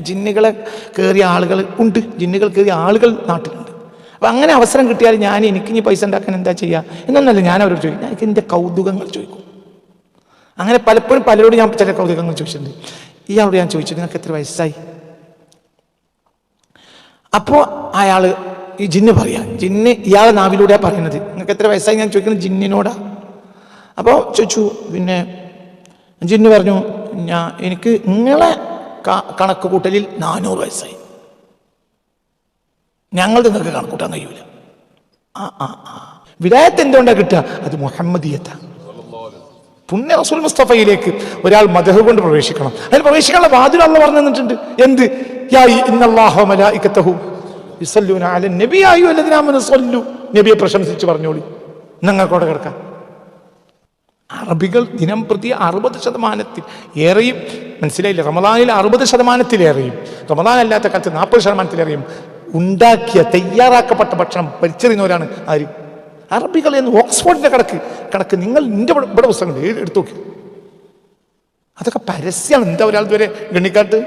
ജിന്നുകളെ കയറിയ ആളുകൾ ഉണ്ട്, ജിന്നുകൾ കയറിയ ആളുകൾ നാട്ടിലുണ്ട്. അപ്പം അങ്ങനെ അവസരം കിട്ടിയാൽ എനിക്ക് ഇനി പൈസ ഉണ്ടാക്കാൻ എന്താ ചെയ്യുക എന്നൊന്നല്ല ഞാൻ അവരോട് ചോദിക്കും. എനിക്ക് എൻ്റെ കൗതുകങ്ങൾ ചോദിക്കും. അങ്ങനെ പലപ്പോഴും പലരോട് ഞാൻ ചില കൗതുകങ്ങൾ ചോദിച്ചിട്ടുണ്ട്. ഇയാളോട് ഞാൻ ചോദിച്ചു, നിങ്ങൾക്ക് എത്ര വയസ്സായി? അപ്പോൾ അയാൾ ഈ ജിന്ന് പറയാം, ജിന്ന് ഇയാളെ നാവിലൂടെയാണ് പറയുന്നത്. നിങ്ങൾക്ക് എത്ര വയസ്സായി ഞാൻ ചോദിക്കുന്നത് ജിന്നിനോടാ. അപ്പോൾ ചോദിച്ചു, പിന്നെ ജിന്ന് പറഞ്ഞു, എനിക്ക് നിങ്ങളെ കണക്ക് കൂട്ടലിൽ 400 വയസ്സായി, ഞങ്ങൾ നിങ്ങൾക്ക് കണക്കൂട്ടാൻ കഴിയൂല. വിലായത്ത് എന്തുകൊണ്ടാണ് കിട്ടുക? അത് മുഹമ്മദിയത്താണ്. പുണ്യ റസൂൽ മുസ്തഫയിലേക്ക് ഒരാൾ മദ്ഹ് കൊണ്ട് പ്രവേശിക്കണം. അതിൽ പ്രവേശിക്കാനുള്ള വാതിൽ അല്ലാഹു പറഞ്ഞു തന്നിട്ടുണ്ട്. എന്ത്? യാ ഇന്നല്ലാഹ വമലായികതഹു യുസല്ലൂന അലൻ നബി യാ അയ്യുഹല്ലദീന ആമനൂ സ്വല്ലു. നബിയെ പ്രശംസിച്ച് പറഞ്ഞോളി, നിങ്ങൾക്കോടെ കിടക്കാം. അറബികൾ ദിനം പ്രതി 60% ഏറെയും, മനസ്സിലായില്ല, റമദാനിൽ 60% റമദാൻ അല്ലാത്ത കാലത്ത് 40% ഉണ്ടാക്കിയ തയ്യാറാക്കപ്പെട്ട ഭക്ഷണം പരിച്ചറിയുന്നവരാണ് ആര്? അറബികൾ. എന്ന് ഓക്സ്ഫോർഡിന്റെ കണക്ക് നിങ്ങൾ നിന്റെ ഇവിടെ പുസ്തകങ്ങൾ എടുത്തു നോക്കി. അതൊക്കെ പരസ്യമാണ്. എന്താ ഒരാൾ ഇതുവരെ ഗണ്ണിക്കാട്ട്?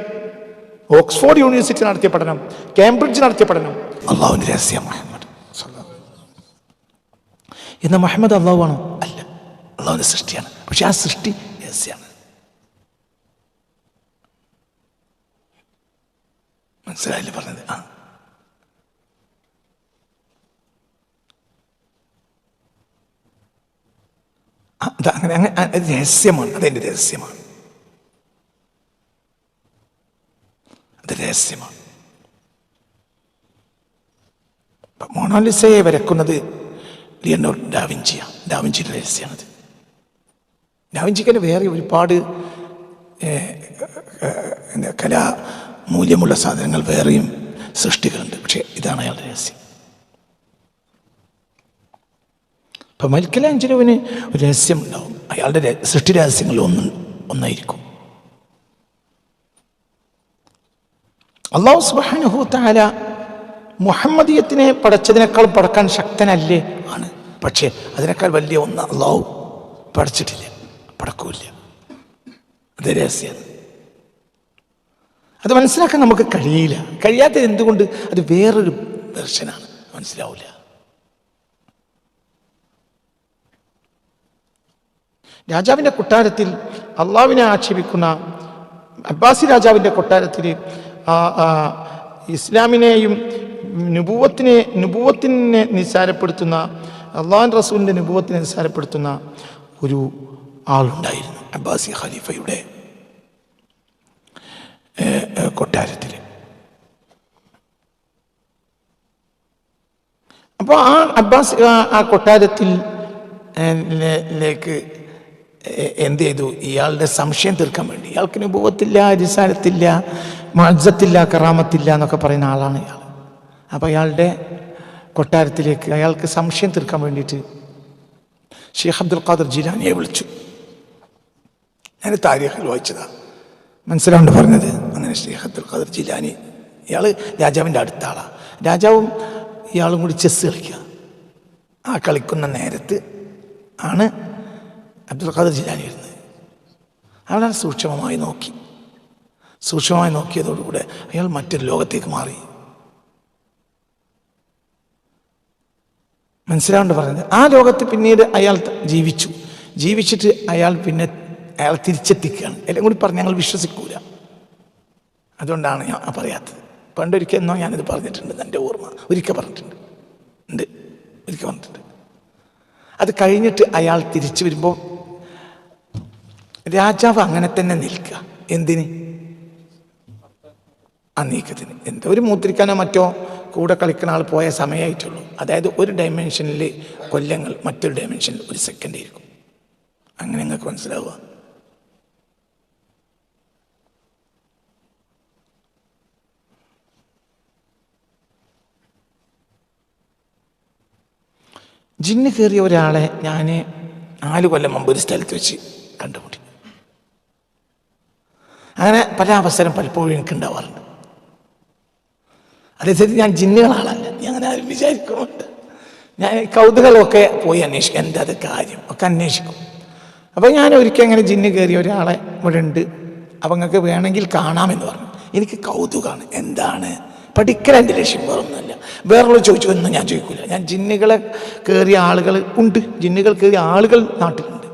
ഓക്സ്ഫോർഡ് യൂണിവേഴ്സിറ്റി നടത്തിയ പഠനം, കേംബ്രിഡ്ജ് നടത്തിയ പഠനം. അള്ളാഹുവിന്റെ രഹസ്യം മുഹമ്മദ്. എന്നാൽ മുഹമ്മദ് അള്ളാഹു ആണോ? അല്ല, അള്ളാഹുവിന്റെ സൃഷ്ടിയാണ്. പക്ഷെ ആ സൃഷ്ടി രഹസ്യമാണ്. മനസ്സിലായില്ലേ പറഞ്ഞത്? അങ്ങനെ രഹസ്യമാണ്. അതെന്റെ രഹസ്യമാണ്. അത് രഹസ്യമാണ്. മൊണാലിസയെ വരക്കുന്നത് ലിയനാർഡോ ഡാവിഞ്ചിയാണ്. ഡാവിഞ്ചിയുടെ രഹസ്യമാണത്. ഡാവിഞ്ചിക്ക് വേറെ ഒരുപാട് കലാ മൂല്യമുള്ള സാധനങ്ങൾ, വേറെയും സൃഷ്ടികളുണ്ട്. പക്ഷെ ഇതാണ് അയാളുടെ രഹസ്യം. ഇപ്പം മൈക്കലാഞ്ചലോവിന് ഒരു രഹസ്യം ഉണ്ടാവും. അയാളുടെ സൃഷ്ടി രഹസ്യങ്ങളിൽ ഒന്നായിരിക്കും. അല്ലാഹു സുബ്ഹാനഹു തആല മുഹമ്മദിയത്തിനെ പടച്ചതിനേക്കാൾ പടക്കാൻ ശക്തനല്ലേ? ആണ്. പക്ഷേ അതിനേക്കാൾ വലിയ ഒന്ന് അല്ലാഹു പടച്ചിട്ടില്ല, പടക്കൂല്ല. അത് രഹസ്യമാണ്. അത് മനസ്സിലാക്കാൻ നമുക്ക് കഴിയില്ല. കഴിയാത്തത് എന്തുകൊണ്ട്? അത് വേറൊരു വെർഷനാണ്, മനസ്സിലാവില്ല. രാജാവിൻ്റെ കൊട്ടാരത്തിൽ അള്ളാഹുവിനെ ആക്ഷേപിക്കുന്ന അബ്ബാസി രാജാവിൻ്റെ കൊട്ടാരത്തിൽ ഇസ്ലാമിനെയും നുബുവത്തിനെ നിസ്സാരപ്പെടുത്തുന്ന, അള്ളാഹുവിൻ്റെ റസൂലിൻ്റെ നുബുവത്തിനെ നിസ്സാരപ്പെടുത്തുന്ന ഒരു ആളുണ്ടായിരുന്നു അബ്ബാസി ഖലീഫയുടെ കൊട്ടാരത്തിൽ. അപ്പോൾ ആ അബ്ബാസ് ആ കൊട്ടാരത്തിലേക്ക് എന്ത് ചെയ്തു? ഇയാളുടെ സംശയം തീർക്കാൻ വേണ്ടി. ഇയാൾക്ക് നുബുവത്തില്ല, റിസാലത്തില്ല, മുഅ്ജിസത്തില്ല, കറാമത്തില്ല എന്നൊക്കെ പറയുന്ന ആളാണ് ഇയാൾ. അപ്പോൾ അയാളുടെ കൊട്ടാരത്തിലേക്ക് അയാൾക്ക് സംശയം തീർക്കാൻ വേണ്ടിയിട്ട് ഷെയ്ഖ് അബ്ദുൽ ഖാദിർ ജിലാനിയെ വിളിച്ചു. ഞാൻ താരീഖിൽ വായിച്ചതാണ്, മനസ്സിലാണ്ട് പറഞ്ഞത്. അങ്ങനെ ഷെയ്ഖ് അബ്ദുൽ ഖാദിർ ജിലാനി, ഇയാൾ രാജാവിൻ്റെ അടുത്ത ആളാണ്. രാജാവും ഇയാളും കൂടി ചെസ്സ് കളിക്കുക. ആ കളിക്കുന്ന നേരത്ത് ആണ് അബ്ദുൽ ഖാദിർ ജിലാനി വരുന്നത്. അയാളെ സൂക്ഷ്മമായി നോക്കിയതോടുകൂടെ അയാൾ മറ്റൊരു ലോകത്തേക്ക് മാറി. മനസ്സിലാണ്ട് പറഞ്ഞത്. ആ ലോകത്ത് പിന്നീട് അയാൾ ജീവിച്ചിട്ട് അയാൾ തിരിച്ചെത്തിക്കുകയാണ്. എല്ലാം കൂടി പറഞ്ഞ് ഞങ്ങൾ വിശ്വസിക്കൂല. അതുകൊണ്ടാണ് ഞാൻ പറയാത്തത്. പണ്ടൊരിക്കൽ എന്നോ ഞാനിത് പറഞ്ഞിട്ടുണ്ട്, എൻ്റെ ഓർമ്മ. ഒരിക്കൽ പറഞ്ഞിട്ടുണ്ട്. അത് കഴിഞ്ഞിട്ട് അയാൾ തിരിച്ചു വരുമ്പോൾ രാജാവ് അങ്ങനെ തന്നെ നിൽക്കുക. എന്തിന്? ആ നീക്കത്തിന്. എന്തോ ഒരു മൂത്രിക്കാനോ മറ്റോ കൂടെ കളിക്കുന്ന ആൾ പോയ സമയമായിട്ടുള്ളൂ. അതായത് ഒരു ഡയമെൻഷനിൽ കൊല്ലങ്ങൾ, മറ്റൊരു ഡയമെൻഷനിൽ 1 സെക്കൻഡ് ആയിരിക്കും. അങ്ങനെ നിങ്ങൾക്ക് മനസ്സിലാവുക. ജിന്ന് കയറിയ ഒരാളെ ഞാൻ 4 കൊല്ലം മുമ്പ് ഒരു സ്ഥലത്ത് വെച്ച് കണ്ടുമുട്ടി. അങ്ങനെ പല അവസരം പലപ്പോഴും എനിക്ക് ഉണ്ടാവാറുണ്ട്. അതേസരി ഞാൻ ജിന്നുകളാളല്ല, ഞാൻ അങ്ങനെ ആരും വിചാരിക്കുന്നുണ്ട്. ഞാൻ കൗതുകളൊക്കെ പോയി അന്വേഷിക്കും, എന്താ അത് കാര്യം ഒക്കെ അന്വേഷിക്കും. അപ്പോൾ ഞാൻ ഒരിക്കൽ അങ്ങനെ ജിന്ന് കയറിയ ഒരാളെ ഇവിടെ ഉണ്ട്, അപ്പം നിങ്ങൾക്ക് വേണമെങ്കിൽ കാണാമെന്ന് പറഞ്ഞു. എനിക്ക് കൗതുകമാണ്. എന്താണ് പഠിക്കൽ എൻ്റെ ലക്ഷ്യം, വേറൊന്നുമല്ല. വേറൊരു ചോദിച്ചു ഒന്നും ഞാൻ ചോദിക്കില്ല. ഞാൻ ജിന്നുകളെ കയറിയ ആളുകൾ ഉണ്ട്, ജിന്നുകൾ കയറിയ ആളുകൾ നാട്ടിലുണ്ട്.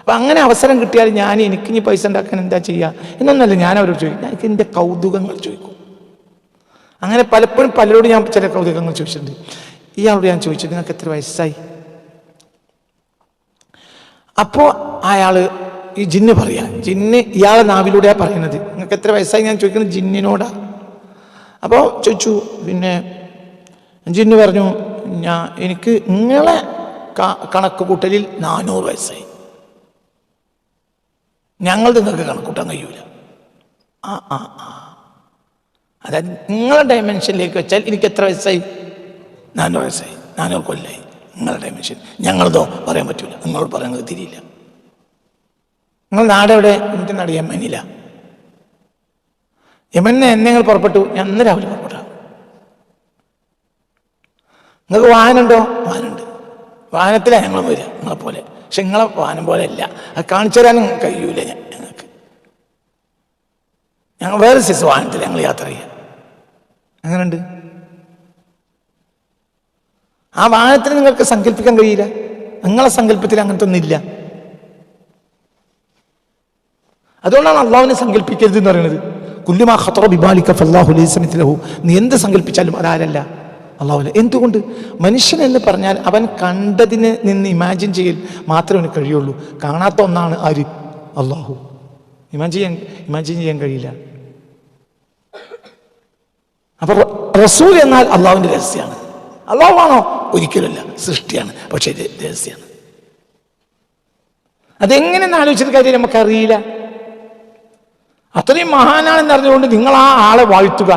അപ്പം അങ്ങനെ അവസരം കിട്ടിയാൽ എനിക്ക് ഇനി പൈസ ഉണ്ടാക്കാൻ എന്താ ചെയ്യുക എന്നൊന്നല്ല ഞാൻ അവരോട് ചോദിക്കും. എനിക്ക് എൻ്റെ കൗതുകങ്ങൾ ചോദിക്കും. അങ്ങനെ പലപ്പോഴും പലരോട് ഞാൻ ചില കൗതുകങ്ങൾ ചോദിച്ചിട്ടുണ്ട്. ഇയാളോട് ഞാൻ ചോദിച്ചു, നിങ്ങൾക്ക് എത്ര വയസ്സായി? അപ്പോൾ അയാൾ ഈ ജിന്ന് പറയാ, ജിന്ന് ഇയാളെ നാവിലൂടെയാണ് പറയുന്നത്. നിങ്ങൾക്ക് എത്ര വയസ്സായി ഞാൻ ചോദിക്കുന്നത് ജിന്നിനോടാ. അപ്പോൾ ചോദിച്ചു, പിന്നെ ജിന്ന് പറഞ്ഞു, എനിക്ക് നിങ്ങളെ കണക്ക് കൂട്ടലിൽ 400 വയസ്സായി, ഞങ്ങൾ നിങ്ങൾക്ക് കണക്കൂട്ടാൻ കഴിയൂല. അതായത് നിങ്ങളുടെ ഡയമെൻഷനിലേക്ക് വെച്ചാൽ എനിക്ക് എത്ര വയസ്സായി? 400 വയസ്സായി, 400 കൊല്ലായി. നിങ്ങളുടെ ഡയമെൻഷൻ ഞങ്ങളതോ പറയാൻ പറ്റൂല, നിങ്ങളോട് പറയുന്നത് തിരിയില്ല. നിങ്ങൾ നാടെവിടെ? എനിക്ക് നാട് യമനില. യമനിൽ നിങ്ങൾ പുറപ്പെട്ടു? ഞാൻ ഇന്ന് രാവിലെ പുറപ്പെട്ടു. നിങ്ങൾക്ക് വാഹനമുണ്ടോ? വാഹനമുണ്ട്. വാഹനത്തിലാണ് ഞങ്ങൾ വരിക നിങ്ങളെപ്പോലെ. പക്ഷെ നിങ്ങളെ വാഹനം പോലെ അല്ല, അത് കാണിച്ചു തരാനും കഴിയൂല ഞങ്ങൾക്ക്. ഞങ്ങൾ വേറെ സൈസ് വാഹനത്തിൽ ഞങ്ങൾ യാത്ര ചെയ്യുക. അങ്ങനെയുണ്ട്. ആ വാഹനത്തിന് നിങ്ങൾക്ക് സങ്കല്പിക്കാൻ കഴിയില്ല. നിങ്ങളെ സങ്കല്പത്തിൽ അങ്ങനത്തെ ഒന്നില്ല. അതുകൊണ്ടാണ് അള്ളാഹുവിനെ സങ്കല്പിക്കരുത് എന്ന് പറയുന്നത്. കുല്ലുമാ ഖത്തറ ബിബാലിക ഫല്ലാഹു ലൈസ മിത്ലഹു. നീ എന്ത് സങ്കല്പിച്ചാലും അതാരല്ല? അള്ളാഹുവില്ല. എന്തുകൊണ്ട്? മനുഷ്യൻ എന്ന് പറഞ്ഞാൽ അവൻ കണ്ടതിന് നിന്ന് ഇമാജിൻ ചെയ്യൽ മാത്രമേ കഴിയുള്ളൂ. കാണാത്ത ഒന്നാണ് ആര്? അള്ളാഹു. ഇമാജിൻ ചെയ്യാൻ കഴിയില്ല. അപ്പൊ റസൂൽ എന്നാൽ അള്ളാഹുവിന്റെ രഹസ്യമാണ്. അള്ളാഹു ആണോ? ഒരിക്കലുമല്ല, സൃഷ്ടിയാണ്. പക്ഷേ ഇത് രഹസ്യമാണ്. അതെങ്ങനെയെന്ന് ആലോചിച്ചിട്ട് കാര്യം നമുക്കറിയില്ല. അത്രയും മഹാനാണെന്ന് അറിഞ്ഞുകൊണ്ട് നിങ്ങൾ ആ ആളെ വാഴ്ത്തുക.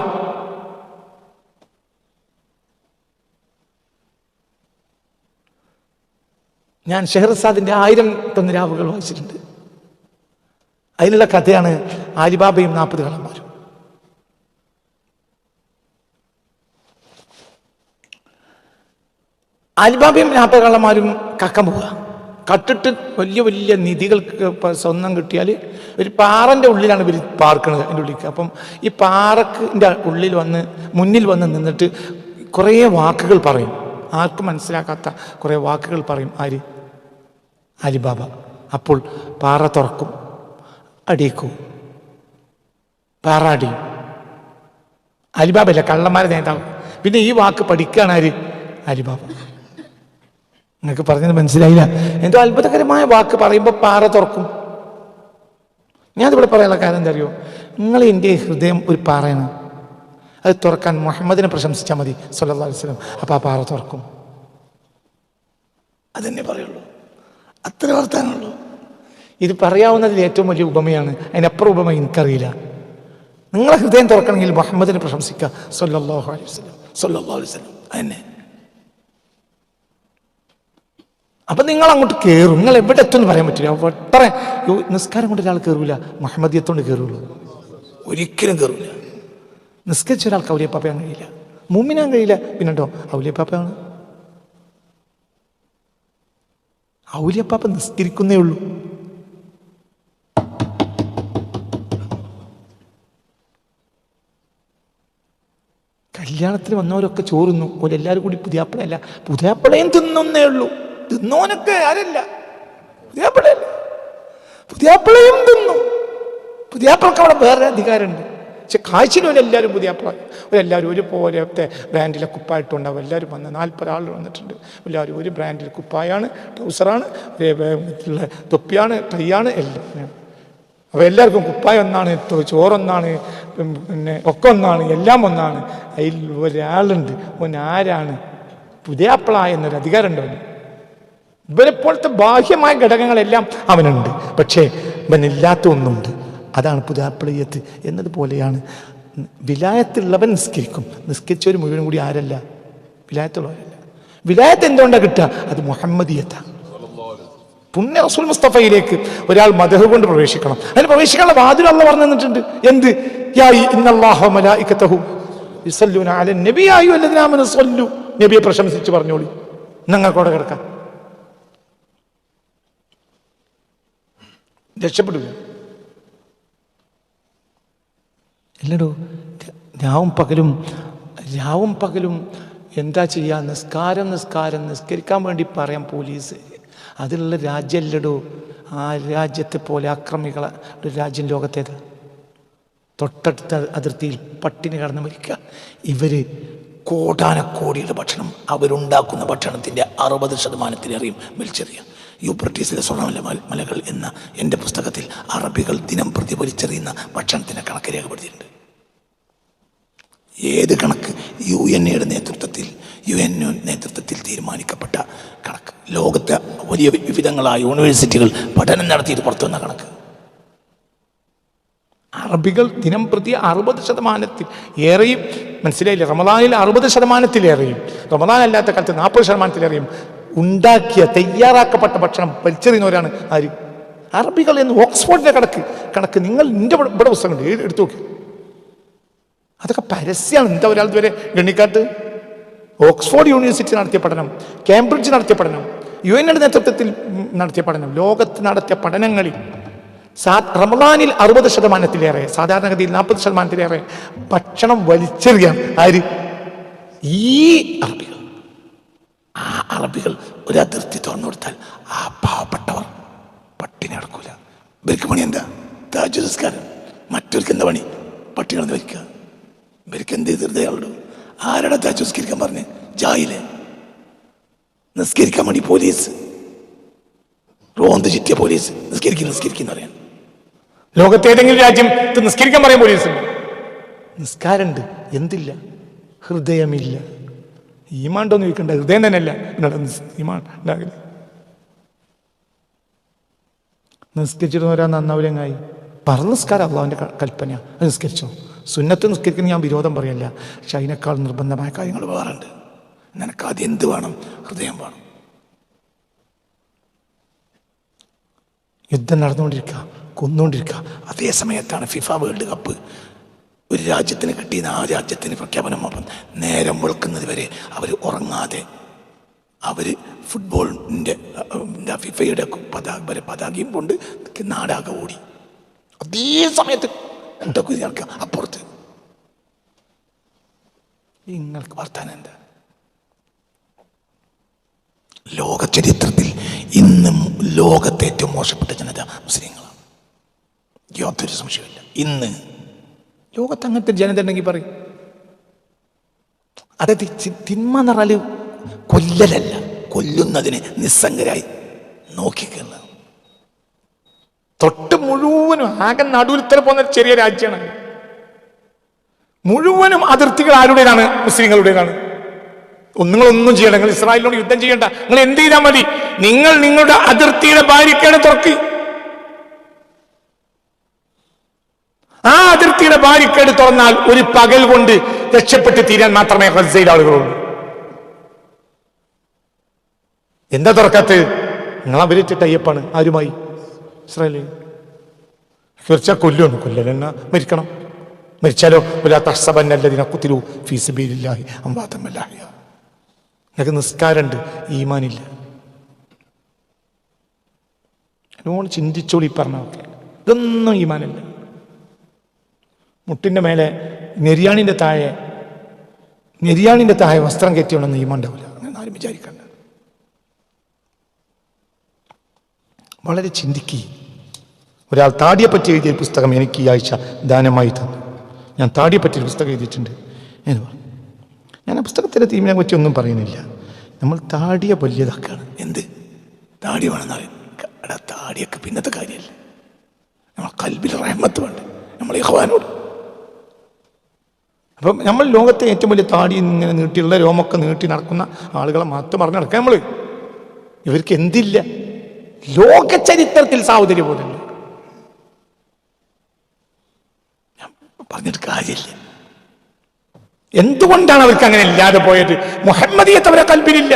ഞാൻ ഷെഹർസാദിന്റെ 1001 രാവുകൾ വായിച്ചിട്ടുണ്ട്. അതിലുള്ള കഥയാണ് ആലിബാബയും 40 കള്ളന്മാരും. ആലിബാബയും 40 കള്ളന്മാരും കക്കം പോവുക. കട്ടിട്ട് വലിയ വലിയ നിധികൾക്ക് സ്വന്തം കിട്ടിയാൽ ഒരു പാറൻ്റെ ഉള്ളിലാണ് ഇവർ പാർക്കുന്നത്, അതിൻ്റെ ഉള്ളിലേക്ക്. അപ്പം ഈ പാറക്കിൻ്റെ ഉള്ളിൽ മുന്നിൽ വന്ന് നിന്നിട്ട് കുറേ വാക്കുകൾ പറയും. ആർക്കും മനസ്സിലാക്കാത്ത കുറേ വാക്കുകൾ പറയും. ആര്? അലിബാബ. അപ്പോൾ പാറ തുറക്കും, അടിക്കും, പാറ അടിയും. അലിബാബല്ല, കള്ളന്മാരെ നേതാവ്. പിന്നെ ഈ വാക്ക് പഠിക്കുകയാണ് ആര്? അലിബാബ. നിങ്ങൾക്ക് പറഞ്ഞത് മനസ്സിലായില്ല? എന്തോ അത്ഭുതകരമായ വാക്ക് പറയുമ്പോൾ പാറ തുറക്കും. ഞാനിവിടെ പറയാനുള്ള കാര്യം എന്താ അറിയോ? നിങ്ങൾ എൻ്റെ ഹൃദയം ഒരു പാറയാണ്, അത് തുറക്കാൻ മുഹമ്മദിനെ പ്രശംസിച്ചാൽ മതി സല്ലല്ലാഹു അലൈഹി വസല്ലം. അപ്പോൾ ആ പാറ തുറക്കും. അതെന്നെ പറയുള്ളൂ, അത്ര വർത്താനുള്ളൂ. ഇത് പറയാവുന്നതിൽ ഏറ്റവും വലിയ ഉപമയാണ്. അതിനപ്പുറം ഉപമ എനിക്കറിയില്ല. നിങ്ങളെ ഹൃദയം തുറക്കണമെങ്കിൽ മുഹമ്മദിനെ പ്രശംസിക്കുക സല്ലല്ലാഹു അലൈഹി വസല്ലം, സല്ലല്ലാഹു അലൈഹി വസല്ലം. അതന്നെ. അപ്പം നിങ്ങൾ അങ്ങോട്ട് കയറും. നിങ്ങൾ എവിടെ എത്തുമെന്ന് പറയാൻ പറ്റില്ല. വളരെ നിസ്കാരം കൊണ്ട് ഒരാൾ കയറൂല, മുഹമ്മദിയത്തോണ്ട് കയറുള്ളൂ. ഒരിക്കലും കയറൂല. നിസ്കരിച്ച ഒരാൾക്ക് ഔലിയപ്പാപ്പയാൻ കഴിയില്ല, മുഅ്മിനാൻ കഴിയില്ല. പിന്നെട്ടോ ഔലിയപ്പാപ്പയാണ്. ഔലിയപ്പാപ്പ നിസ്കരിക്കുന്നേ ഉള്ളൂ. കല്യാണത്തിന് വന്നവരൊക്കെ ചോറുന്നു. ഓരെല്ലാവരും കൂടി പുതിയാപ്പളയല്ല, പുതിയാപ്പളയും തിന്നുന്നേ ഉള്ളൂ. തിന്നോനൊക്കെ ആരല്ല? പുതിയാപ്പളയല്ല, പുതിയാപ്പളയും തിന്നു. പുതിയാപ്പളക്ക് അവിടെ വേറെ അധികാരമുണ്ട്. പക്ഷെ കാഴ്ചയിലും എല്ലാവരും പുതിയാപ്പള. എല്ലാവരും ഒരുപോലത്തെ ബ്രാൻഡിലെ കുപ്പായിട്ടുണ്ടാവും. എല്ലാവരും വന്ന് 40 ആൾ വന്നിട്ടുണ്ട്. എല്ലാവരും ഒരു ബ്രാൻഡിൽ കുപ്പായാണ്, ട്രൗസറാണ്, തൊപ്പിയാണ്, ടൈയാണ്, എല്ലാം. അപ്പോൾ എല്ലാവർക്കും കുപ്പായം ഒന്നാണ്, ചോറൊന്നാണ്, പിന്നെ ഒക്കെ ഒന്നാണ്, എല്ലാം ഒന്നാണ്. അതിൽ ഒരാളുണ്ട്, ആരാണ്? പുതിയാപ്പള എന്നൊരു അധികാരമുണ്ട് അവന്. ഇവരെപ്പോലത്തെ ബാഹ്യമായ ഘടകങ്ങളെല്ലാം അവനുണ്ട്, പക്ഷേ ഇവനില്ലാത്ത ഒന്നുണ്ട്. അതാണ് പുതിയാപ്പളയത്ത് എന്നതുപോലെയാണ്. വിലായത്തുള്ളവൻ നിസ്കരിക്കും. നിസ്കരിച്ചവർ മുഴുവൻ കൂടി ആരല്ല? വിലായത്തുള്ളവരല്ല. വിലായത്ത് എന്തുകൊണ്ടാണ് കിട്ടുക? അത് മുഹമ്മദിയത്താണ്. പുണ്യ റസൂൽ മുസ്തഫയിലേക്ക് ഒരാൾ മദഹ് കൊണ്ട് പ്രവേശിക്കണം. അതിന് പ്രവേശിക്കാനുള്ള വാതിൽ അല്ലാഹു പറഞ്ഞു തന്നിട്ടുണ്ട്. എന്ത്? യാ ഇന്നല്ലാഹ വമലായികതഹു യുസല്ലൂന അലൻ നബി യാ അയ്യുഹല്ലദീന ആമനൂ സ്വല്ലു. നബിയെ പ്രശംസിച്ച് പറഞ്ഞോളി, ഞങ്ങൾക്കവിടെ കിടക്കാം. രക്ഷപ്പെടില്ല. ഇല്ലടോ, രാവും പകലും എന്താ ചെയ്യുക? നിസ്കരിക്കാൻ വേണ്ടി പറയാം പോലീസ്. അതിലുള്ള രാജ്യമല്ലടോ. ആ രാജ്യത്തെ പോലെ ആക്രമികളെ ഒരു രാജ്യം ലോകത്തേത്. തൊട്ടടുത്ത അതിർത്തിയിൽ പട്ടിണി കടന്ന് മരിക്കുക. ഇവര് കോടാനക്കോടിയുടെ ഭക്ഷണം അവരുണ്ടാക്കുന്ന ഭക്ഷണത്തിൻ്റെ 60% വലിച്ചെറിയുക. യൂബ്രട്ടീസിലെ സ്വർണ്ണമല മലകൾ എന്ന എൻ്റെ പുസ്തകത്തിൽ അറബികൾ ദിനം പ്രതി വലിച്ചെറിയുന്ന ഭക്ഷണത്തിൻ്റെ കണക്ക് രേഖപ്പെടുത്തിയിട്ടുണ്ട്. ഏത് കണക്ക്? UN നേതൃത്വത്തിൽ തീരുമാനിക്കപ്പെട്ട കണക്ക്. ലോകത്തെ വലിയ വിവിധങ്ങളായ യൂണിവേഴ്സിറ്റികൾ പഠനം നടത്തിയിട്ട് പുറത്തുവന്ന കണക്ക്. അറബികൾ ദിനം പ്രതി 60% ഏറെയും, മനസ്സിലായില്ലേ? റമദാനിൽ 60%-ലേറെയും, റമദാൻ അല്ലാത്ത കാലത്ത് 40%-ലേറെയും തയ്യാറാക്കപ്പെട്ട ഭക്ഷണം വലിച്ചെറിയുന്നവരാണ് ആര്? അറബികൾ എന്ന്. ഓക്സ്ഫോർഡിന്റെ കണക്ക് നിങ്ങൾ ഇവിടെ പുസ്തകം എടുത്തു നോക്കി. അതൊക്കെ പരസ്യമാണ്. എന്താ ഒരാൾ ഇതുവരെ ഗണിക്കാട്ട്? ഓക്സ്ഫോർഡ് യൂണിവേഴ്സിറ്റി നടത്തിയ പഠനം, കേംബ്രിഡ്ജ് നടത്തിയ പഠനം, UN നേതൃത്വത്തിൽ നടത്തിയ പഠനം, ലോകത്ത് നടത്തിയ പഠനങ്ങളിൽ റമദാനിൽ 60%-ലേറെ, സാധാരണഗതിയിൽ 40%-ലേറെ ഭക്ഷണം വലിച്ചെറിയാൻ ആര്? ഈ അറബികൾ. ആ അറബികൾ ഒരു അതിർത്തി തുറന്നു കൊടുത്താൽ ആ പാവപ്പെട്ടവർ പട്ടിണി നടക്കൂല. ഇവർക്ക് പണി എന്താ? താജ് നിസ്കാരം. മറ്റവർക്ക് എന്താ പണി? പട്ടിണി നടന്ന് വയ്ക്കുക. ഇവർക്ക് എന്ത് ഹൃദയമുള്ളൂ? ആരുടെ താജ് നിസ്കരിക്കാൻ പറഞ്ഞ്? ജായിലെ നിസ്കരിക്കാൻ വേണ്ടി പോലീസ്, റോന്ത് ചുറ്റിയ പോലീസ് നിസ്കരിക്കുന്ന പറയാൻ. ലോകത്തെ ഏതെങ്കിലും രാജ്യം നിസ്കരിക്കാൻ പറയാൻ പോലീസ്? നിസ്കാരമുണ്ട്, എന്തില്ല? ഹൃദയമില്ല. ഈമാണ്ടോന്ന് ചോദിക്കണ്ട, ഹൃദയം തന്നെയല്ല. ഈമാൻ ഉണ്ടാകില്ല. നിസ്കരിച്ചിട്ട് വരാൻ നന്നാവില്ലെങ്ങായി. പറഞ്ഞ നിസ്കാരം അള്ളാഹുവിൻ്റെ കൽപ്പന, അത് നിസ്കരിച്ചോ. സുന്നത്ത് നിസ്കരിക്കുന്ന ഞാൻ വിരോധം പറയല്ല, പക്ഷെ അതിനേക്കാൾ നിർബന്ധമായ കാര്യങ്ങൾ വേറുണ്ട്. നിനക്കാദ്യം എന്ത് വേണം? ഹൃദയം വേണം. യുദ്ധം നടന്നുകൊണ്ടിരിക്കുക, കൊന്നുകൊണ്ടിരിക്കുക. അതേ സമയത്താണ് FIFA വേൾഡ് കപ്പ് ഒരു രാജ്യത്തിന് കിട്ടിയെന്ന് ആ രാജ്യത്തിന് പ്രഖ്യാപനം. അപ്പം നേരം വെളുക്കുന്നത് വരെ അവർ ഉറങ്ങാതെ അവർ ഫുട്ബോളിൻ്റെ ഫിഫയുടെ പതാകയും കൊണ്ട് നാടാകെ ഓടി. അതേ സമയത്ത് കൂട്ടക്കുതി നടക്കുക അപ്പുറത്ത്. നിങ്ങൾക്ക് വർത്താനം എന്താ? ലോക ചരിത്രത്തിൽ ഇന്നും ലോകത്തെ ഏറ്റവും മോശപ്പെട്ട ജനത മുസ്ലിങ്ങളാണ്, യാതൊരു സംശയമില്ല. ഇന്ന് ലോകത്ത് അങ്ങനത്തെ ജനത ഉണ്ടെങ്കിൽ പറയും. അതായത് തിന്മ എന്ന് പറഞ്ഞാൽ കൊല്ലലല്ല, കൊല്ലുന്നതിന് നിസ്സംഗരായി നോക്കിക്കുന്ന തൊട്ട് മുഴുവനും ആകെ നടുവിൽ പോകുന്ന ചെറിയ രാജ്യമാണ്. മുഴുവനും അതിർത്തികൾ ആരുടേതാണ്? മുസ്ലിങ്ങളുടേതാണ്. നിങ്ങളൊന്നും ചെയ്യണ്ട, നിങ്ങൾ ഇസ്രായേലിനോട് യുദ്ധം ചെയ്യണ്ട. നിങ്ങൾ എന്ത് ചെയ്താൽ മതി? നിങ്ങൾ നിങ്ങളുടെ അതിർത്തിയുടെ ബാരിക്കേഡ് തുറക്കി. ആ അതിർത്തിയുടെ ബാരിക്കേഡ് തുറന്നാൽ ഒരു പകൽ കൊണ്ട് രക്ഷപ്പെട്ട് തീരാൻ മാത്രമേ ഗസയിൽ ആളുകളുള്ളൂ. എന്താ തുറക്കാത്തത്? നിങ്ങൾ അവരിട്ട് ടൈപ്പാണ്. ആരുമായി? ഇസ്രായേലി. തീർച്ചയായും കൊല്ലുന്നു. കൊല്ലലെന്നാ മരിക്കണം. മരിച്ചാലോ നിങ്ങൾക്ക് നിസ്കാരമുണ്ട്, ഈമാനില്ല. അതുകൊണ്ട് ചിന്തിച്ചോളി പറഞ്ഞൊക്കെ. ഇതൊന്നും ഈമാനില്ല. മുട്ടിൻ്റെ മേലെ നെരിയാണിൻ്റെ താഴെ വസ്ത്രം കയറ്റിയോണ്ടെന്ന് ഈമാൻ ഉണ്ടാവില്ല. അങ്ങനെ ആരും വിചാരിക്കണ്ട. വളരെ ചിന്തിക്കുക. ഒരാൾ താടിയെപ്പറ്റി എഴുതിയ പുസ്തകം എനിക്ക് ഈ ആഴ്ച ദാനമായി തന്നു. ഞാൻ താടിയെപ്പറ്റിയൊരു പുസ്തകം എഴുതിയിട്ടുണ്ട് എന്ന് പറഞ്ഞു. ഞാൻ ആ പുസ്തകത്തിൻ്റെ തീമിനെ പറ്റി ഒന്നും പറയുന്നില്ല. നമ്മൾ താടിയെ വലിയതാക്കുകയാണ്. എന്ത് താടി വേണമെന്നറിയാം? എടാ, താടിയൊക്കെ പിന്നത്തെ കാര്യമല്ല. നമ്മൾ കൽബിൽ റഹ്മത്ത് വേണ്ട, നമ്മൾ യഹ്വാനോട്. അപ്പം നമ്മൾ ലോകത്തെ ഏറ്റവും വലിയ താടി ഇങ്ങനെ നീട്ടിയുള്ള രോമൊക്കെ നീട്ടി നടക്കുന്ന ആളുകളെ മാത്രം പറഞ്ഞ് നടക്കാം നമ്മൾ. ഇവർക്ക് എന്തില്ല? ലോക ചരിത്രത്തിൽ സാഹോദര്യ പോലുണ്ട്. പറഞ്ഞിട്ട് കാര്യമില്ല. എന്തുകൊണ്ടാണ് അവർക്ക് അങ്ങനെ ഇല്ലാതെ പോയത്? മുഹമ്മദിയത്ത് അവരെ കൽബിലില്ല.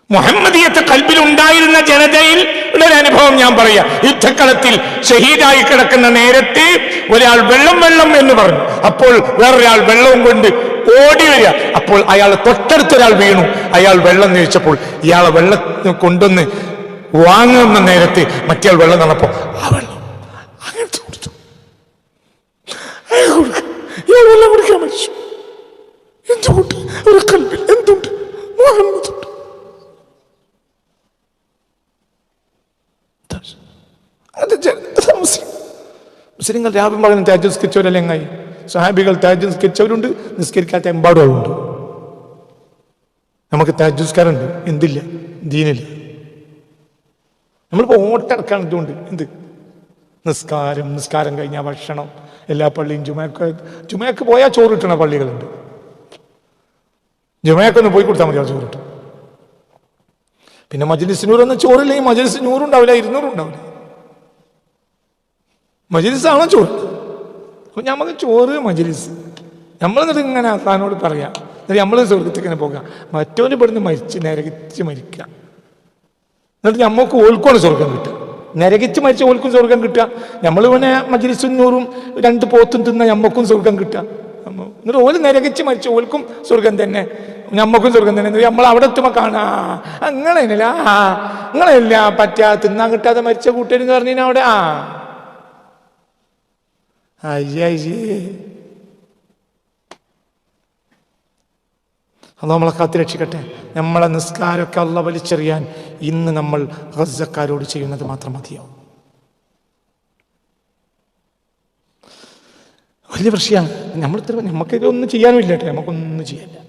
മുഹമ്മദിയത്ത് കൽബിലുണ്ടായിരുന്ന ജനതയിൽ ഒരു അനുഭവം ഞാൻ പറയാം. യുദ്ധക്കളത്തിൽ ഷഹീദായി കിടക്കുന്ന നേരത്തെ ഒരാൾ വെള്ളം എന്ന് പറഞ്ഞു. അപ്പോൾ വേറൊരാൾ വെള്ളവും കൊണ്ട് ഓടി വരിക. അപ്പോൾ അയാൾ തൊട്ടടുത്തൊരാൾ വീണു. അയാൾ വെള്ളം ചോദിച്ചപ്പോൾ ഇയാളെ വെള്ളം കൊണ്ടൊന്ന് വാങ്ങുന്ന നേരത്തെ മറ്റേ വെള്ളം നടന്നപ്പോൾ ആ വെള്ളം അങ്ങനെ കൊടുത്തു. ആര്യ മരിച്ചു. എന്തുകൊണ്ട്? ഒരു കൽബിൽ എന്തുണ്ട്? മുഹമ്മദ്. മുസ്ലിങ്ങൾ രാവിലെ പകലും തഹജ്ജുദ് നിസ്കരിച്ചവരല്ലേ എങ്ങായി? സ്വഹാബികൾ തഹജ്ജുദ് നിസ്കരിച്ചവരുണ്ട്, നിസ്കരിക്കാത്ത എമ്പാടുകളുണ്ട്. നമുക്ക് തഹജ്ജുദ് നിസ്കാരമുണ്ട്, എന്തില്ല? ദീനില്ല. നമ്മളിപ്പോൾ ഓട്ടടക്കാൻ ഇതുകൊണ്ട് എന്ത്? നിസ്കാരം കഴിഞ്ഞാൽ ഭക്ഷണം. എല്ലാ പള്ളിയും ജുമയ്ക്ക് പോയാൽ ചോറ് കിട്ടണ പള്ളികളുണ്ട്. ജുമയ്ക്കൊന്ന് പോയി കൊടുത്താൽ മതി, ആ ചോറ് കിട്ടും. പിന്നെ മജ്‌ലിസിനൂറൊന്നും ചോറില്ലെങ്കിൽ മജ്‌ലിസ് 100 ഉണ്ടാവില്ല, 200 ഉണ്ടാവില്ല. മജ്‌ലിസാണോ ചോറ്? അപ്പൊ നമുക്ക് ചോറ് മജ്‌ലിസ്. നമ്മളെന്നിട്ട് ഇങ്ങനെ അള്ളാഹിനോട് പറയാം, എന്നിട്ട് നമ്മൾ സ്വർഗത്തേക്ക് ഇങ്ങനെ പോകാം. മറ്റവന് ഇവിടുന്ന് നരകിച്ച് മരിക്കുക. എന്നിട്ട് നമുക്ക് ഓൽക്കാണ് സ്വർഗം കിട്ടുക. നരകിച്ച് മരിച്ച ഓൽക്കും സ്വർഗം കിട്ടുക. നമ്മൾ പിന്നെ മജ്‌ലിസും 100 2 പോത്തും തിന്ന നമ്മക്കും സ്വർഗം കിട്ടുക. എന്നിട്ട് ഓല് നരകിച്ച് മരിച്ച ഓൽക്കും സ്വർഗം തന്നെ, നമ്മക്കും സ്വർഗം തന്നെ. നമ്മൾ അവിടെ എത്തുമ്പോൾ കാണാ നിങ്ങളെല്ല പറ്റാ തിന്നാൻ കിട്ടാതെ മരിച്ച കൂട്ടുകാരെന്ന് പറഞ്ഞാൽ അവിടെ അയ്യേ. അത് നമ്മളെ കാത്തുരക്ഷിക്കട്ടെ. നമ്മളെ നിസ്കാരമൊക്കെ അള്ളാഹ് വലിച്ചെറിയാൻ ഇന്ന് നമ്മൾ ഗസ്സക്കാരോട് ചെയ്യുന്നത് മാത്രം മതിയാവും. വലിയ വിഷയമാണ്. നമുക്കിതൊന്നും ചെയ്യാനും ഇല്ല കേട്ടോ. നമുക്കൊന്നും ചെയ്യാനില്ല.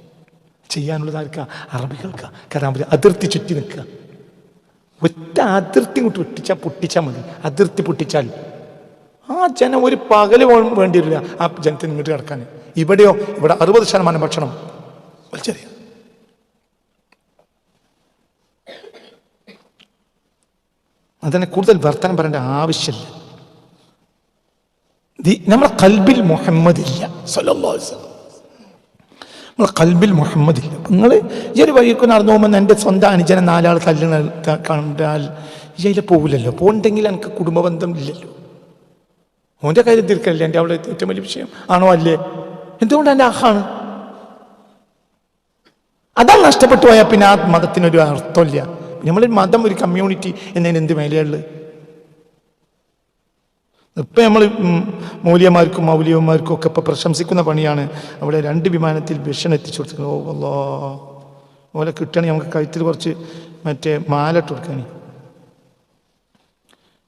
ചെയ്യാനുള്ളത് ആർക്കാ? അറബികൾക്കാ. കാരണം അതിർത്തി ചുറ്റി നിൽക്കുക. ഒറ്റ അതിർത്തി ഇങ്ങോട്ട് പൊട്ടിച്ചാൽ മതി. അതിർത്തി പൊട്ടിച്ചാൽ ആ ജനം ഒരു പകല് വേണ്ടി വരില്ല ആ ജനത്തിന് ഇങ്ങോട്ട് കിടക്കാൻ. ഇവിടെ 60% ഭക്ഷണം വലിച്ചെറിയാം. അതിനെ കൂടുതൽ വർത്തമാനം പറയേണ്ട ആവശ്യമില്ല. നമ്മളെ കൽബിൽ മുഹമ്മദില്ല സ്വല്ലല്ലാഹു അലൈഹി വസല്ലം. നമ്മളെ കൽബിൽ മുഹമ്മദില്ല. നിങ്ങൾ ഈ ഒരു വഴിക്ക് നടന്നു പോകുമ്പോൾ എൻ്റെ സ്വന്തം അനുജനെ 4 ആൾ തല്ലുന്ന കണ്ടാൽ ഇതിൽ പോകില്ലല്ലോ. പോകണ്ടെങ്കിൽ എനിക്ക് കുടുംബ ബന്ധം ഇല്ലല്ലോ. ഓൻ്റെ കാര്യം തീർക്കല്ലേ എൻ്റെ അവിടെ ഏറ്റവും വലിയ വിഷയം ആണോ അല്ലേ? എന്തുകൊണ്ട് എൻ്റെ അഹാണ്? അതാണ് നഷ്ടപ്പെട്ടു പോയാൽ പിന്നെ ആ മതത്തിനൊരു അർത്ഥമില്ല. നമ്മളൊരു മതം, ഒരു കമ്മ്യൂണിറ്റി എന്നതിന് എന്ത് മേലെയുള്ളത്? ഇപ്പം നമ്മൾ മൗലിയമാർക്കും മൗലിയന്മാർക്കും ഒക്കെ ഇപ്പം പ്രശംസിക്കുന്ന പണിയാണ്. അവിടെ 2 വിമാനത്തിൽ ഭക്ഷണം എത്തിച്ചു കൊടുത്തത്. ഓ അല്ലാ, ഓലെ കിട്ടണേ നമുക്ക് കഴുത്തിൽ കുറച്ച് മറ്റേ മാല ഇട്ട് കൊടുക്കാൻ.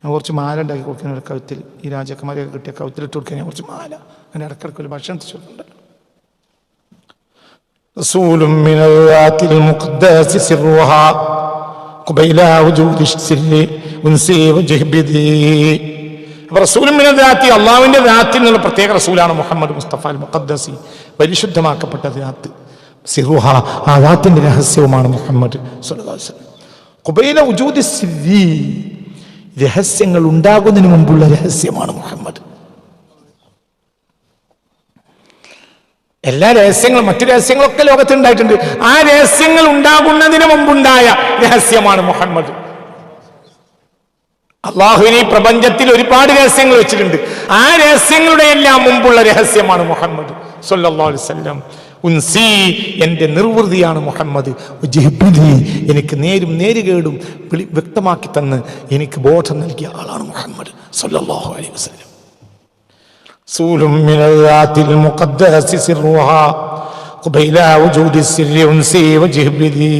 ഞാൻ കുറച്ച് മാല ഉണ്ടാക്കി കൊടുക്കാൻ ഒരു കഴുത്തിൽ. ഈ രാജാക്കന്മാരെയൊക്കെ കിട്ടിയ കഴുത്തിലിട്ട് കൊടുക്കാൻ ഞാൻ കുറച്ച് മാല അങ്ങനെ ഇടക്കിടക്ക് ഒരു ഭക്ഷണം എത്തിച്ചു കൊടുക്കുന്നുണ്ടല്ലോ. റസൂലും മിനൽ ദാത്തിൽ മുഖദ്ദസി സിർറുഹാ ഖുബൈല വജൂദി സിർരി ഉൻസി വജഹ്ബിദി. റസൂലും മിനൽ ദാത്തി, അള്ളാഹുവിന്റെ ദാത്തിൽ നിന്നുള്ള പ്രത്യേക റസൂലാണ് മുഹമ്മദ് മുസ്തഫ അൽ മുഖദ്ദസി, പരിശുദ്ധമാക്കപ്പെട്ട ദാത്ത്. സിർറുഹാ, ആ ദാത്തിന്റെ രഹസ്യവുമാണ് മുഹമ്മദ് സ്വല്ലല്ലാഹു അലൈഹി വസല്ലം. ഖുബൈല വജൂദി സിർരി, രഹസ്യങ്ങൾ ഉണ്ടാകുന്നതിന് മുമ്പുള്ള രഹസ്യമാണ് മുഹമ്മദ്. എല്ലാ രഹസ്യങ്ങളും മറ്റു രഹസ്യങ്ങളൊക്കെ ലോകത്തുണ്ടായിട്ടുണ്ട്. ആ രഹസ്യങ്ങൾ ഉണ്ടാകുന്നതിന് മുമ്പുണ്ടായ രഹസ്യമാണ് മുഹമ്മദ്. അള്ളാഹുവിന് ഈ പ്രപഞ്ചത്തിൽ ഒരുപാട് രഹസ്യങ്ങൾ വെച്ചിട്ടുണ്ട്. ആ രഹസ്യങ്ങളുടെ എല്ലാം മുമ്പുള്ള രഹസ്യമാണ് മുഹമ്മദ് സ്വല്ലല്ലാഹു അലൈഹി വസല്ലം. ഉൻസി, എന്റെ നിർവൃതിയാണ് മുഹമ്മദ്. വജഹ്ബിദി, എനിക്ക് നേരും നേരുകേടും വ്യക്തമാക്കി തന്ന് എനിക്ക് ബോധം നൽകിയ ആളാണ് മുഹമ്മദ് സ്വല്ലല്ലാഹു അലൈഹി വസല്ലം. റസൂലും മിനൽ ദാത്തിൽ മുഖദ്ദസി സിർറുഹാ ഖുബൈല വജൂദി സിർരി ഉൻസി വജഹ്ബിദി.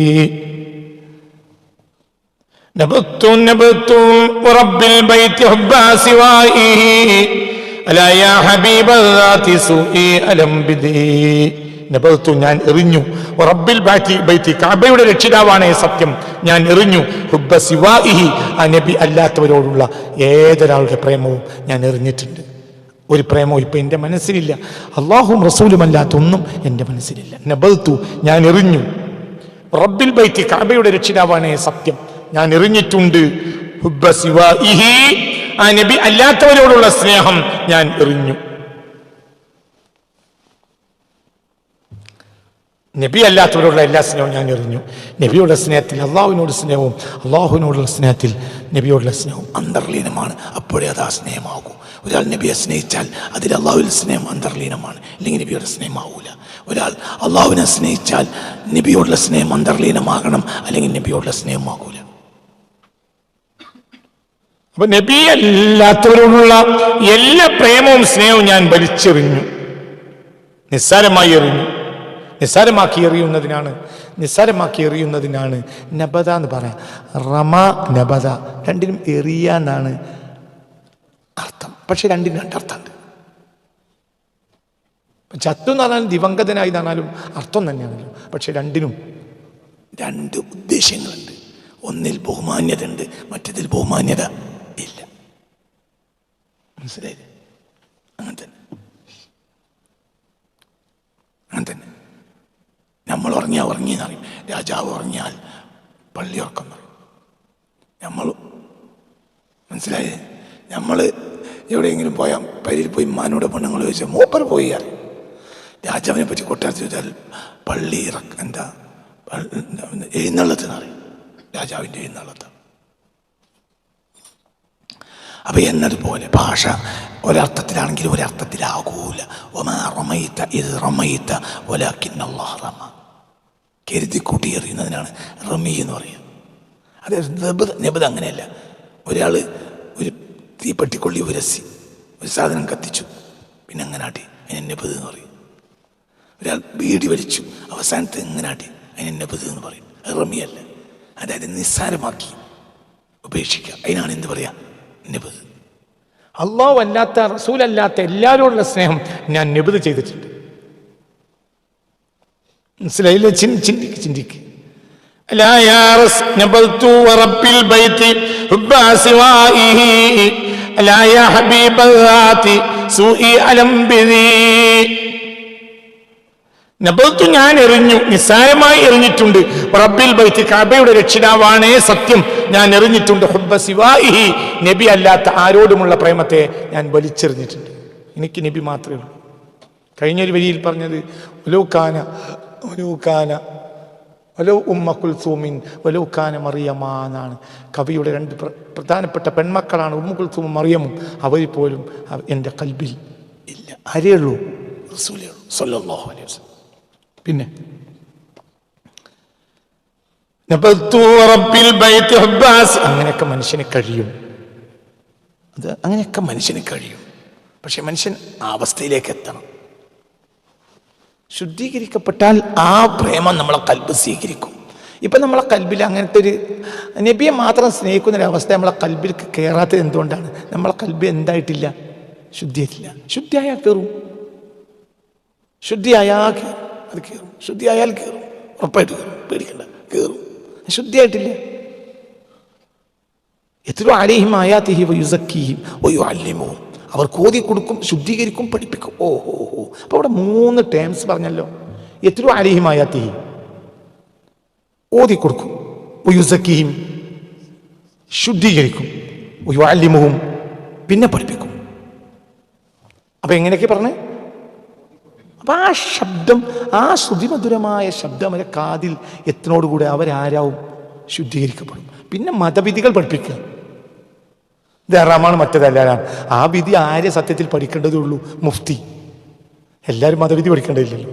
നബത്തു വറബ്ബിൽ ബൈത്തി ഹുബ്ബാ സിവാഇ അലാ യാ ഹബീബൽ ദാത്തി സുഇ അലം ബിദി. നബത്തു, ഞാൻ എറിഞ്ഞു. റബ്ബിൽ ബൈത്തി, കഅബയുടെ രക്ഷിതാവാണേ സത്യം, ഞാൻ എറിഞ്ഞു. ഹുബ്ബ സിവാഇഹി, ആ നബി അല്ലാത്തവരോടുള്ള ഏതൊരാളുടെ പ്രേമവും ഞാൻ എറിഞ്ഞിട്ടുണ്ട്. ഒരു പ്രേമവും ഇപ്പം എൻ്റെ മനസ്സിലില്ല. അള്ളാഹും റസൂലും അല്ലാത്ത ഒന്നും എൻ്റെ മനസ്സിലില്ല. നബത്തു, ഞാൻ എറിഞ്ഞു. റബ്ബിൽ ബൈത്തി, കഅബയുടെ രക്ഷിതാവാണേ സത്യം, ഞാൻ എറിഞ്ഞിട്ടുണ്ട്. ഹുബ്ബ സിവാഇഹി, ആ നബി അല്ലാത്തവരോടുള്ള സ്നേഹം ഞാൻ എറിഞ്ഞു. നബി അല്ലാത്തവരോടുള്ള എല്ലാ സ്നേഹവും ഞാൻ എറിഞ്ഞു. നബിയുടെ സ്നേഹത്തിൽ അള്ളാഹുവിനോട് സ്നേഹവും അള്ളാഹുവിനോടുള്ള സ്നേഹത്തിൽ നബിയോടുള്ള സ്നേഹവും അന്തർലീനമാണ്. അപ്പോഴേ അത് ആ സ്നേഹമാകൂ. ഒരാൾ നബിയെ സ്നേഹിച്ചാൽ അതിൽ അള്ളാഹുവിൽ സ്നേഹം അന്തർലീനമാണ്, അല്ലെങ്കിൽ നബിയുടെ സ്നേഹമാവൂല. ഒരാൾ അള്ളാഹുവിനെ സ്നേഹിച്ചാൽ നബിയോടുള്ള സ്നേഹം അന്തർലീനമാകണം, അല്ലെങ്കിൽ നബിയോടുള്ള സ്നേഹമാകൂല. അപ്പൊ നബി അല്ലാത്തവരോടുള്ള എല്ലാ പ്രേമവും സ്നേഹവും ഞാൻ വലിച്ചെറിഞ്ഞു. നിസ്സാരമായി എറിഞ്ഞു. നിസ്സാരമാക്കി എറിയുന്നതിനാണ് നബദ എന്ന് പറയാം. റമ നബദ രണ്ടിനും എറിയ എന്നാണ് അർത്ഥം. പക്ഷെ രണ്ടിനും രണ്ടർത്ഥമുണ്ട്. ചത്തു എന്ന് പറഞ്ഞാലും ദിവംഗതനായി എന്നാലും അർത്ഥം തന്നെയാണല്ലോ. പക്ഷെ രണ്ടിനും രണ്ട് ഉദ്ദേശ്യങ്ങളുണ്ട്. ഒന്നിൽ ബഹുമാന്യത ഉണ്ട്, മറ്റതിൽ ബഹുമാന്യത ഇല്ല. മനസ്സിലായില്ലേ? അങ്ങനെ തന്നെ നമ്മൾ ഉറങ്ങിയാൽ ഉറങ്ങിയെന്ന് പറയും. രാജാവ് ഉറങ്ങിയാൽ പള്ളി ഉറക്കം പറയും. നമ്മൾ മനസ്സിലായേ? നമ്മൾ എവിടെയെങ്കിലും പോയാൽ പരിയിൽ പോയി മാനോട് പെണ്ണുങ്ങൾ ചോദിച്ചാൽ മൂപ്പർ പോയി അറിയും. രാജാവിനെ പറ്റി കൊട്ടാരത്തിൽ ചോദിച്ചാൽ പള്ളി എഴുന്നള്ളത്തിന് അറിയും. രാജാവിൻ്റെ എഴുന്നള്ളത്ത്. അപ്പൊ എന്നതുപോലെ ഭാഷ ഒരർത്ഥത്തിലാണെങ്കിൽ ഒരർത്ഥത്തിലാകൂല. കരുതി കൂട്ടി എറിയുന്നതിനാണ് റമി എന്ന് പറയുക. അത് നബദ് അങ്ങനെയല്ല. ഒരാൾ ഒരു തീപ്പെട്ടിക്കൊള്ളി ഉരസി ഒരു സാധനം കത്തിച്ചു, പിന്നെ അങ്ങനാട്ടി, അതിന് നബദ് എന്ന് പറയും. ഒരാൾ ബീഡി വലിച്ചു, അവസാനത്ത് എങ്ങനാട്ടി, അതിന് നബദ് എന്ന് പറയും. റമിയല്ല. അതായത് നിസ്സാരമാക്കി ഉപേക്ഷിക്കുക. അതിനാണ് എന്ത് പറയാ? നബദ്. അള്ളാഹു അല്ലാത്ത റസൂലല്ലാത്ത എല്ലാവരോടുള്ള സ്നേഹം ഞാൻ നബദ് ചെയ്തിട്ടുണ്ട്. മനസ്സിലായില്ലേ? ചിന്തിക്ക്. നബൽത്തു ഞാൻ എറിഞ്ഞു, നിസ്സാരമായി എറിഞ്ഞിട്ടുണ്ട്. റബ്ബിൽ ബൈത്ത്, കഅബയുടെ രക്ഷിതാവാണേ സത്യം, ഞാൻ എറിഞ്ഞിട്ടുണ്ട്. ഹുബ്ബ സിവാഇഹി, നബി അല്ലാത്ത ആരോടുമുള്ള പ്രേമത്തെ ഞാൻ വലിച്ചെറിഞ്ഞിട്ടുണ്ട്. എനിക്ക് നബി മാത്രമേ ഉള്ളൂ. കഴിഞ്ഞൊരു വരിയിൽ പറഞ്ഞത് ഉമ്മ കുൽസൂമിൻ വലൗ കാന മറിയമ എന്നാണ്. കവിയുടെ രണ്ട് പ്രധാനപ്പെട്ട പെൺമക്കളാണ് ഉമ്മു കുൽസൂമും മറിയമും. അവർ പോലും എൻ്റെ കൽബിൽ ഇല്ല. ആരേ ഉള്ളൂ? റസൂലേ ഉള്ളൂ സ്വല്ലല്ലാഹു അലൈഹി വസല്ലം. പിന്നെ അങ്ങനെയൊക്കെ മനുഷ്യന് കഴിയും. അങ്ങനെയൊക്കെ മനുഷ്യന് കഴിയും. പക്ഷെ മനുഷ്യൻ ആ അവസ്ഥയിലേക്ക് എത്തണം. ശുദ്ധീകരിക്കപ്പെട്ടാൽ ആ പ്രേമം നമ്മളെ കൽബ് സ്വീകരിക്കും. ഇപ്പം നമ്മളെ കൽബിൽ അങ്ങനത്തെ ഒരു നബിയെ മാത്രം സ്നേഹിക്കുന്നൊരവസ്ഥ നമ്മളെ കൽബിൽ കയറാത്തത് എന്തുകൊണ്ടാണ്? നമ്മളെ കൽബ് എന്തായിട്ടില്ല? ശുദ്ധിയായിട്ടില്ല. ശുദ്ധിയായാൽ കയറും. അത് കയറും. ശുദ്ധിയായാൽ കയറും, ഉറപ്പായിട്ട് കയറും. പേടിക്കണ്ട, കയറും. ശുദ്ധിയായിട്ടില്ല. യത്ലു അലൈഹിം ആയാതിഹി വയുസക്കീഹിം വയുഅല്ലിമുഹും, അവർ ഓതി കൊടുക്കും, ശുദ്ധീകരിക്കും, പഠിപ്പിക്കും. ഓഹോ. അപ്പൊ അവിടെ 3 ടേംസ് പറഞ്ഞല്ലോ. യത്ലു അലൈഹിം ആയാതിഹി, ഓതി കൊടുക്കും. വയുസക്കീഹിം, ശുദ്ധീകരിക്കും. വയുഅല്ലിമുഹും, പിന്നെ പഠിപ്പിക്കും. അപ്പൊ എങ്ങനെയൊക്കെ പറഞ്ഞേ? അപ്പൊ ആ ശബ്ദം, ആ ശ്രുതിമധുരമായ ശബ്ദം അവരെ കാതിൽ എത്തിനോടുകൂടെ അവരാരാവും? ശുദ്ധീകരിക്കപ്പെടും. പിന്നെ മതവിധികൾ പഠിപ്പിക്കുക. ഇത് ഹറാമാണ്, മറ്റേതല്ലാണ്. ആ വിധി ആരെ സത്യത്തിൽ പഠിക്കേണ്ടതേ ഉള്ളൂ? മുഫ്തി. എല്ലാവരും മതവിധി പഠിക്കേണ്ടതില്ലല്ലോ.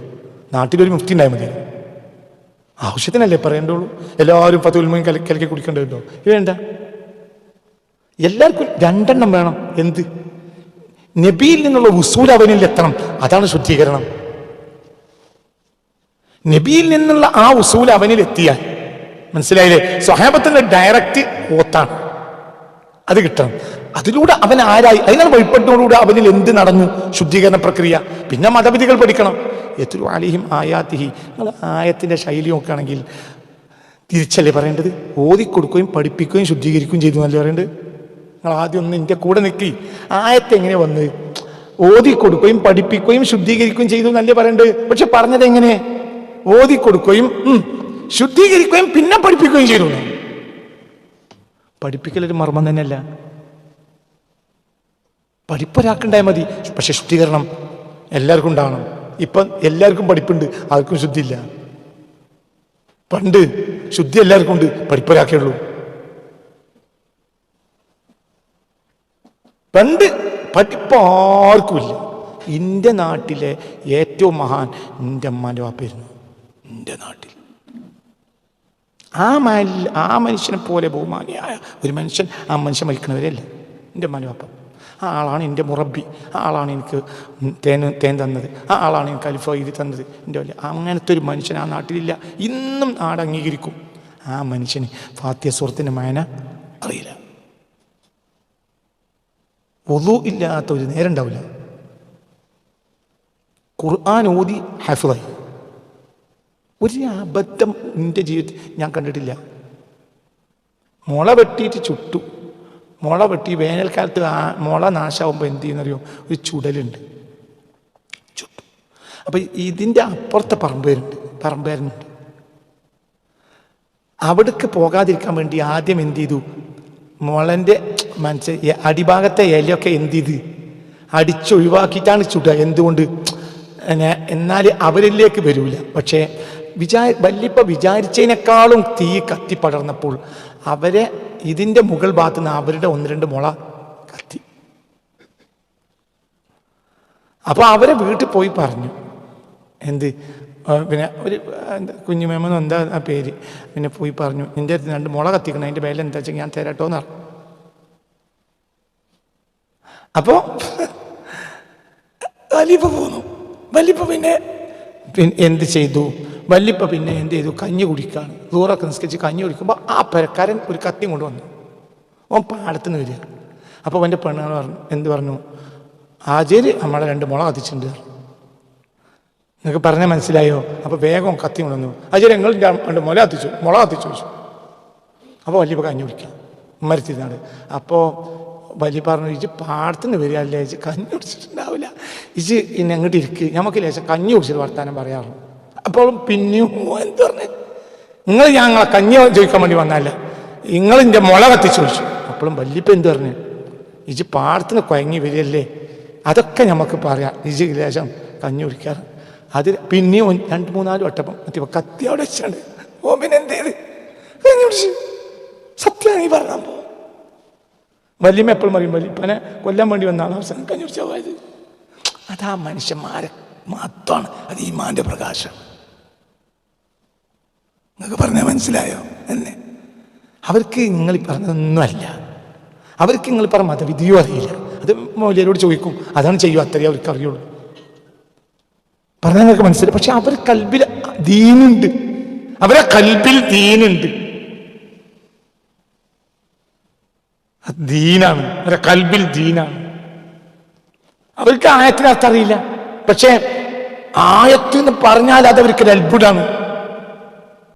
നാട്ടിലൊരു മുഫ്തി ഉണ്ടായാൽ മതി. ആവശ്യത്തിനല്ലേ പറയേണ്ടുള്ളൂ. എല്ലാവരും ഫത്വൽ മുഈൻ കലക്കി കുടിക്കേണ്ടതുണ്ടോ? വേണ്ട. എല്ലാവർക്കും 2 എണ്ണം വേണം. എന്ത്? നബിയിൽ നിന്നുള്ള ഉസൂൽ അവനിൽ എത്തണം. അതാണ് ശുദ്ധീകരണം. നബിയിൽ നിന്നുള്ള ആ ഉസൂൽ അവനിൽ എത്തിയാൽ, മനസ്സിലായില്ലേ? സ്വഹാബത്തിന്റെ ഡയറക്റ്റ് ഓത്താണ്, അത് കിട്ടണം. അതിലൂടെ അവൻ ആരായി? അതിനാണ് വഴിപ്പെട്ടതോടുകൂടെ അവനിൽ എന്ത് നടന്നു? ശുദ്ധീകരണ പ്രക്രിയ. പിന്നെ മതവിധികൾ പഠിക്കണം. യത്ലു അലൈഹിം ആയാതിഹി, നിങ്ങൾ ആയത്തിന്റെ ശൈലി നോക്കുകയാണെങ്കിൽ തിരിച്ചല്ലേ പറയേണ്ടത്? ഓതിക്കൊടുക്കുകയും പഠിപ്പിക്കുകയും ശുദ്ധീകരിക്കുകയും ചെയ്തു എന്നല്ലേ പറയേണ്ടത്? നിങ്ങൾ ആദ്യം ഒന്ന് എൻ്റെ കൂടെ നിൽക്കി. ആയത്ത് എങ്ങനെ വന്ന്? ഓതിക്കൊടുക്കുകയും പഠിപ്പിക്കുകയും ശുദ്ധീകരിക്കുകയും ചെയ്തു എന്നല്ലേ പറയേണ്ടത്? പക്ഷെ പറഞ്ഞത് എങ്ങനെ? ഓതിക്കൊടുക്കുകയും ശുദ്ധീകരിക്കുകയും പിന്നെ പഠിപ്പിക്കുകയും ചെയ്തു. പഠിപ്പിക്കലൊരു മർമ്മം തന്നെയല്ല. പഠിപ്പൊരാക്കുണ്ടായാൽ മതി, പക്ഷെ ശുദ്ധീകരണം എല്ലാവർക്കും ഉണ്ടാവണം. ഇപ്പം എല്ലാവർക്കും പഠിപ്പുണ്ട്, ആർക്കും ശുദ്ധിയില്ല. പണ്ട് ശുദ്ധി എല്ലാവർക്കും ഉണ്ട്, പഠിപ്പൊരാക്കേ ഉള്ളൂ. പണ്ട് പഠിപ്പാർക്കുമില്ല. എൻ്റെ നാട്ടിലെ ഏറ്റവും മഹാൻ എൻ്റെ അമ്മാൻ്റെ വാപ്പയായിരുന്നു. എൻ്റെ നാട്ടിൽ ആ മനുഷ്യനെ പോലെ ബഹുമാനിയായ ഒരു മനുഷ്യൻ, ആ മനുഷ്യൻ മരിക്കണവരെയല്ല എൻ്റെ അമ്മാൻ്റെ വാപ്പ. ആ ആളാണ് എൻ്റെ മുറബി, ആ ആളാണ് എനിക്ക് തേൻ തന്നത്, ആ ആളാണ് എനിക്ക് അലിഫ് എഴുതി തന്നത്. എൻ്റെ വലിയ അങ്ങനത്തെ ഒരു മനുഷ്യൻ ആ നാട്ടിലില്ല. ഇന്നും നാട് അംഗീകരിക്കും. ആ മനുഷ്യന് ഫാത്തിഹ സൂറത്തിൻ്റെ മായന അറിയില്ല. വുളു ഇല്ലാത്ത ഒരു നേരം ഉണ്ടാവില്ല. ഖുർആൻ ഓതി ഹഫ്ളായി. ഒരു അബദ്ധം എൻ്റെ ജീവിതത്തിൽ ഞാൻ കണ്ടിട്ടില്ല. മുള വെട്ടിയിട്ട് ചുട്ടു. മുള വെട്ടി വേനൽക്കാലത്ത് മുള നാശമാകുമ്പോൾ എന്ത് ചെയ്യുന്നറിയോ, ഒരു ചുടലുണ്ട്, ചുട്ടു. അപ്പം ഇതിൻ്റെ അപ്പുറത്തെ പറമ്പേരുന്നുണ്ട്. അവിടേക്ക് പോകാതിരിക്കാൻ വേണ്ടി ആദ്യം എന്ത് ചെയ്തു, മുളൻ്റെ അടിഭാഗത്തെ ഇലയൊക്കെ എന്ത് ചെയ്ത് അടിച്ചൊഴിവാക്കിയിട്ടാണ് ചുടുക. എന്തുകൊണ്ട്? എന്നാൽ അവരിലേക്ക് വരൂല. പക്ഷേ വല്യപ്പ വിചാരിച്ചതിനേക്കാളും തീ കത്തിപ്പടർന്നപ്പോൾ അവരെ ഇതിൻ്റെ മുകൾ ഭാഗത്ത് നിന്ന് അവരുടെ 1-2 മുള കത്തി. അപ്പോൾ അവരെ വീട്ടിൽ പോയി പറഞ്ഞു. എന്ത് പിന്നെ ഒരു കുഞ്ഞുമേമെന്ന് എന്താ ആ പേര്, പിന്നെ പോയി പറഞ്ഞു, നിൻ്റെ അടുത്ത് 2 മുള കത്തിക്കണം, അതിൻ്റെ വില എന്താ വെച്ചാൽ ഞാൻ തരാട്ടോന്ന് പറഞ്ഞു. അപ്പോൾ വല്യപ്പ പോന്നു. വല്യപ്പ പിന്നെ എന്ത് ചെയ്തു? വല്യപ്പ പിന്നെ എന്ത് ചെയ്തു? കഞ്ഞി കുടിക്കുകയാണ്. ദൂരൊക്കെ നിസ്കരിച്ച് കഞ്ഞി കുടിക്കുമ്പോൾ ആ പെരക്കാരൻ ഒരു കത്തി കൊണ്ടുവന്നു. ഓൻ പാടത്തുനിന്ന് വരിക. അപ്പോൾ അവൻ്റെ പെണ്ണുങ്ങൾ പറഞ്ഞു, എന്ത് പറഞ്ഞു? ആചാര്യ നമ്മളെ 2 മുള കത്തിച്ചിട്ടുണ്ട്. നിങ്ങൾക്ക് പറഞ്ഞാൽ മനസ്സിലായോ? അപ്പോൾ വേഗം കത്തി കൊണ്ടുവന്നു. ആചാര്യ നിങ്ങൾ 2 മുള കത്തിച്ചു വെച്ചു. അപ്പോൾ വല്യപ്പ കഞ്ഞി കുടിക്കുക മരത്തിരുന്നാണ്. അപ്പോൾ വലിയ പറഞ്ഞു, ഇജ് പാടത്തുനിന്ന് വരിക അല്ലേ, ഇജ് കഞ്ഞി കുടിച്ചിട്ടുണ്ടാവില്ല, ഇജ് ഇനി അങ്ങോട്ട് ഇരിക്കുക, നമുക്ക് ലേശം കഞ്ഞി കുടിച്ചിട്ട് വർത്താനം പറയാറുള്ളൂ. അപ്പോഴും പിന്നെയും എന്ത് പറഞ്ഞു, നിങ്ങൾ ഞങ്ങളെ കഞ്ഞി ചോദിക്കാൻ വേണ്ടി വന്നല്ല, നിങ്ങൾ എൻ്റെ മുള കത്തിച്ചു ചോദിച്ചു. അപ്പോഴും വല്യപ്പ എന്ത് പറഞ്ഞു, ഇജ് പാടത്തിന് കുഴങ്ങി വരികയല്ലേ, അതൊക്കെ നമുക്ക് പറയാം, ഇജ് ലേശം കഞ്ഞി കുടിക്കാറ്. അത് പിന്നെയും 2-3-4 വട്ടപ്പം മറ്റേ കത്തി അവിടെ വെച്ചാണ്ട് ഓ പിന്നെ എന്ത് ചെയ്ത് കഞ്ഞി കുടിച്ച്. സത്യമാണ് ഈ പറഞ്ഞാൽ പോ. വല്യമ്മ എപ്പോഴും പറയും, വല്യപ്പനെ കൊല്ലാൻ വേണ്ടി വന്നാണ് അവസാനം കഞ്ഞി കുടിച്ചാൽ പോയത്. അതാ മനുഷ്യന്മാരെ മാത്രമാണ്, അത് ഈമാന്റെ പ്രകാശം. നിങ്ങൾക്ക് പറഞ്ഞാൽ മനസ്സിലായോ എന്നെ? അവർക്ക് നിങ്ങൾ പറഞ്ഞതൊന്നുമല്ല, അവർക്ക് നിങ്ങൾ പറഞ്ഞ മതവിധിയോ അറിയില്ല. അത് മൗലിയരോട് ചോദിക്കും, അതാണ് ചെയ്യും, അത്രയേ അവർക്ക് അറിയുള്ളൂ. പറഞ്ഞാൽ നിങ്ങൾക്ക് മനസ്സിലായി. പക്ഷെ അവർ കൽബിൽ ദീനുണ്ട്, അവരെ കൽബിൽ ദീനുണ്ട്, ദീനാണ്, അവരെ കൽബിൽ ദീനാണ്. അവർക്ക് ആയത്തിന് അർത്ഥം അറിയില്ല, പക്ഷെ ആയത്ത് എന്ന് പറഞ്ഞാൽ അത് അവർക്ക് അത്ഭുതമാണ്.